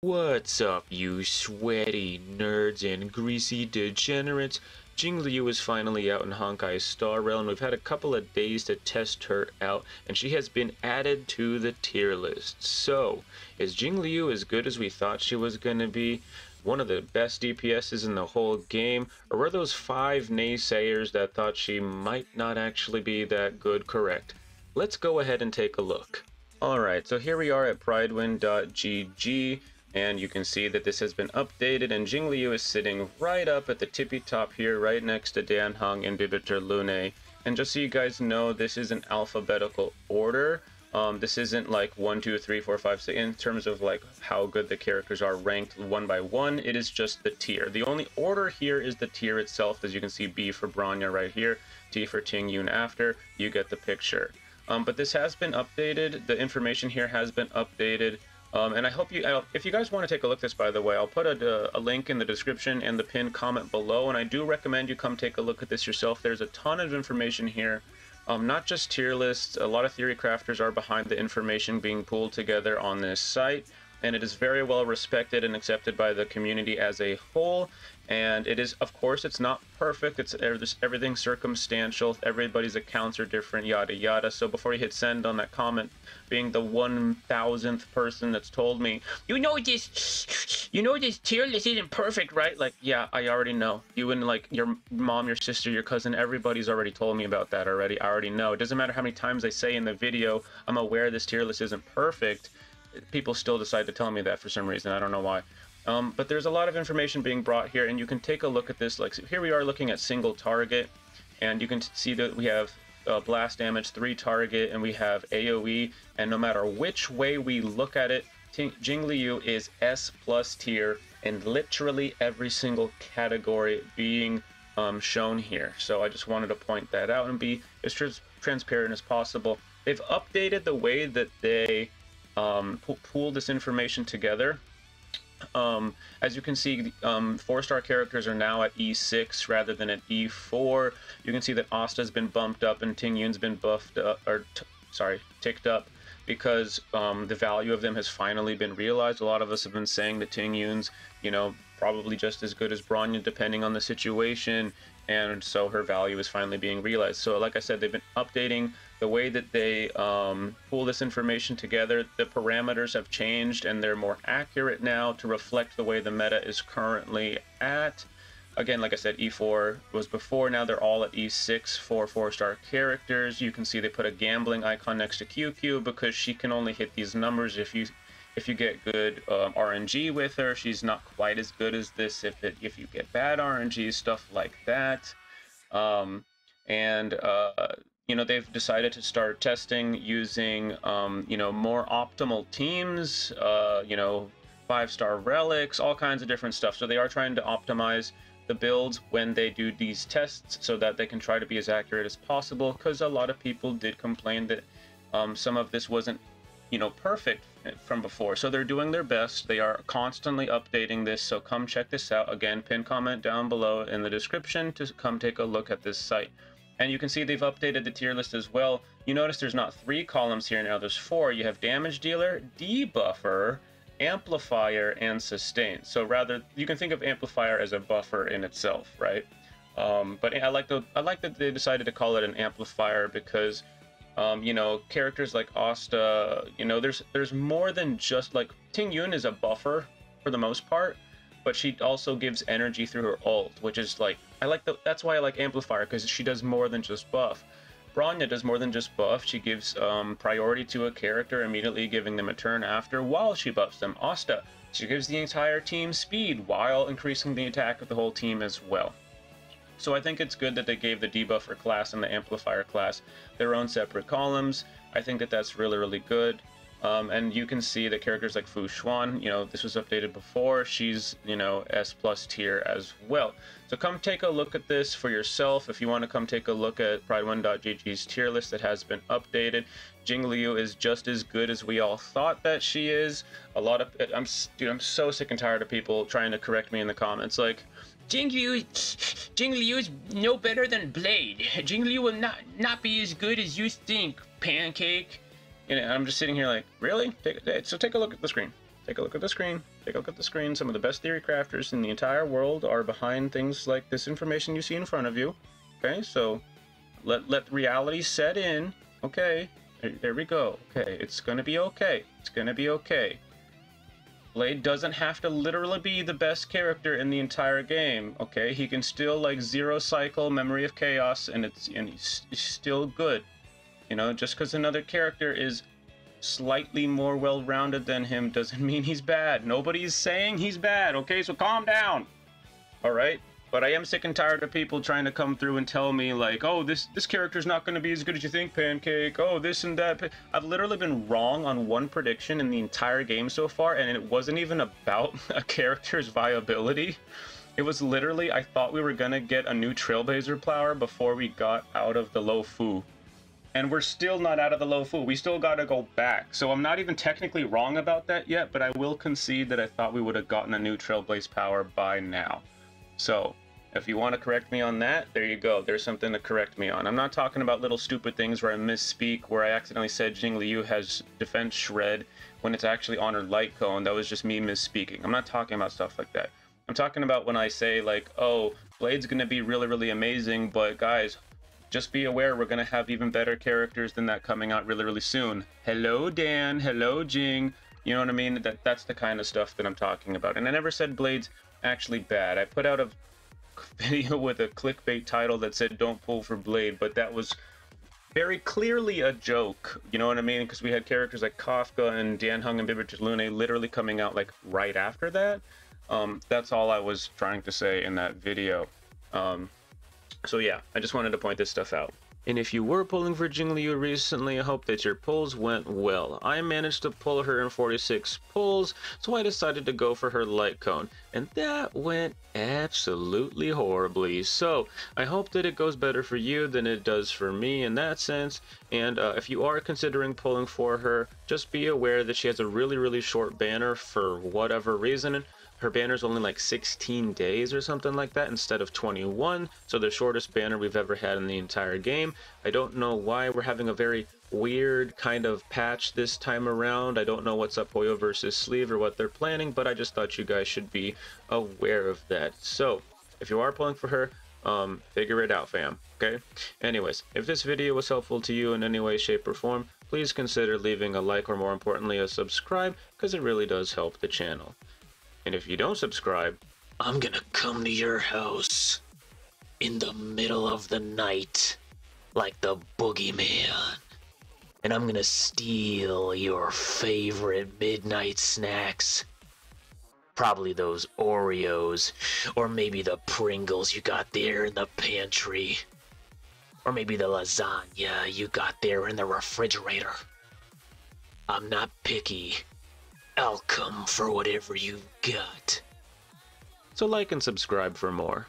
What's up, you sweaty nerds and greasy degenerates? Jingliu is finally out in Honkai's Star Realm. We've had a couple of days to test her out, and she has been added to the tier list. So, is Jingliu as good as we thought she was going to be? One of the best DPSs in the whole game? Or were those 5 naysayers that thought she might not actually be that good correct? Let's go ahead and take a look. Alright, so here we are at pridewin.gg. And you can see that this has been updated, and Jingliu is sitting right up at the tippy top here, right next to Danheng and Bibiter Lune. And just so you guys know, this is an alphabetical order. This isn't like 1, 2, 3, 4, 5, 6 in terms of like how good the characters are ranked one by one. It is just the tier. The only order here is the tier itself. As you can see, B for Bronya right here, T for Tingyun after. You get the picture. But this has been updated. The information here has been updated. And I hope if you guys want to take a look at this, by the way, I'll put a link in the description and the pinned comment below, and I do recommend you come take a look at this yourself. There's a ton of information here, not just tier lists. A lot of theory crafters are behind the information being pulled together on this site, and it is very well respected and accepted by the community as a whole. And it is, of course, it's not perfect. It's everything circumstantial. Everybody's accounts are different, yada yada. So before you hit send on that comment, being the 1000th person that's told me, you know this tier list isn't perfect, right? Like, yeah, I already know. You and like your mom, your sister, your cousin, everybody's already told me about that already. I already know. It doesn't matter how many times I say in the video, I'm aware this tier list isn't perfect. People still decide to tell me that for some reason. I don't know why. But there's a lot of information being brought here, and you can take a look at this. Like, so here we are looking at single target, and you can see that we have blast damage, 3 target, and we have AoE, and no matter which way we look at it, Jingliu is S+ tier in literally every single category being shown here. So I just wanted to point that out and be as transparent as possible. They've updated the way that they pool this information together. As you can see, 4-star characters are now at E6 rather than at E4. You can see that Asta's been bumped up and Tingyun's been buffed up, or ticked up, because the value of them has finally been realized. A lot of us have been saying that Tingyun's, you know, probably just as good as Bronya depending on the situation, and so her value is finally being realized. So like I said, they've been updating the way that they pull this information together. The parameters have changed and they're more accurate now to reflect the way the meta is currently at. Again, like I said, E4 was before. Now they're all at E6 for 4-star characters. You can see they put a gambling icon next to QQ because she can only hit these numbers if you get good RNG with her. She's not quite as good as this if you get bad RNG, stuff like that. You know, they've decided to start testing using, you know, more optimal teams, you know, 5-star relics, all kinds of different stuff. So they are trying to optimize the builds when they do these tests so that they can try to be as accurate as possible, because a lot of people did complain that some of this wasn't, you know, perfect from before. So they're doing their best. They are constantly updating this. So come check this out. Again, pin comment down below in the description to come take a look at this site. And you can see they've updated the tier list as well. You notice there's not 3 columns here now, there's 4. You have damage dealer, debuffer, amplifier, and sustain. So rather, you can think of amplifier as a buffer in itself, right? But I like that they decided to call it an amplifier because you know, characters like Asta, you know, there's more than just like Tingyun is a buffer for the most part, but she also gives energy through her ult, which is like, that's why I like amplifier, because she does more than just buff. Bronya does more than just buff. She gives priority to a character, immediately giving them a turn after while she buffs them. Asta, she gives the entire team speed while increasing the attack of the whole team as well. So I think it's good that they gave the debuffer class and the amplifier class their own separate columns. I think that that's really, really good. And you can see that characters like Fu Xuan, you know, this was updated before. She's, you know, S+ tier as well. So come take a look at this for yourself. If you want to come take a look at pridewin.gg's tier list that has been updated, Jingliu is just as good as we all thought that she is. I'm so sick and tired of people trying to correct me in the comments. Like, Jingliu is no better than Blade. Jingliu will not be as good as you think, Pancake. And I'm just sitting here like, really? So take a look at the screen. Take a look at the screen. Take a look at the screen. Some of the best theory crafters in the entire world are behind things like this information you see in front of you. Okay, so let reality set in. Okay, there we go. Okay, it's gonna be okay. It's gonna be okay. Blade doesn't have to literally be the best character in the entire game. Okay, he can still like zero cycle Memory of Chaos, and he's still good. You know, just because another character is slightly more well-rounded than him doesn't mean he's bad. Nobody's saying he's bad. Okay, so calm down. All right. But I am sick and tired of people trying to come through and tell me, like, oh, this character's not going to be as good as you think, Pancake. Oh, this and that. I've literally been wrong on one prediction in the entire game so far, and it wasn't even about a character's viability. It was literally, I thought we were going to get a new Trailblazer flower before we got out of the low fu. And we're still not out of the low fu. We still got to go back. So I'm not even technically wrong about that yet, but I will concede that I thought we would have gotten a new Trailblaze power by now. So, if you want to correct me on that, there you go. There's something to correct me on. I'm not talking about little stupid things where I misspeak, where I accidentally said Jingliu has defense shred when it's actually honored light cone. That was just me misspeaking. I'm not talking about stuff like that. I'm talking about when I say, like, oh, Blade's going to be really, really amazing, but guys, just be aware we're going to have even better characters than that coming out really, really soon. Hello, Dan. Hello, Jing. You know what I mean? That's the kind of stuff that I'm talking about. And I never said Blade's actually bad. I put out a video with a clickbait title that said don't pull for Blade, but that was very clearly a joke. You know what I mean? Because we had characters like Kafka and Dan Hung and Bibitage Lune literally coming out like right after that. That's all I was trying to say in that video. So yeah, I just wanted to point this stuff out. And if you were pulling for Jingliu recently, I hope that your pulls went well. I managed to pull her in 46 pulls, so I decided to go for her light cone. And that went absolutely horribly. So I hope that it goes better for you than it does for me in that sense. And if you are considering pulling for her, just be aware that she has a really, really short banner for whatever reason. Her banner's only like 16 days or something like that instead of 21, so the shortest banner we've ever had in the entire game. I don't know why we're having a very weird kind of patch this time around. I don't know what's up Hoyo versus Sleeve or what they're planning, but I just thought you guys should be aware of that. So, if you are pulling for her, figure it out, fam, okay? Anyways, if this video was helpful to you in any way, shape, or form, please consider leaving a like or more importantly a subscribe, because it really does help the channel. And if you don't subscribe, I'm gonna come to your house in the middle of the night like the boogeyman. And I'm gonna steal your favorite midnight snacks. Probably those Oreos, or maybe the Pringles you got there in the pantry. Or maybe the lasagna you got there in the refrigerator. I'm not picky. I'll come for whatever you've got. So like and subscribe for more.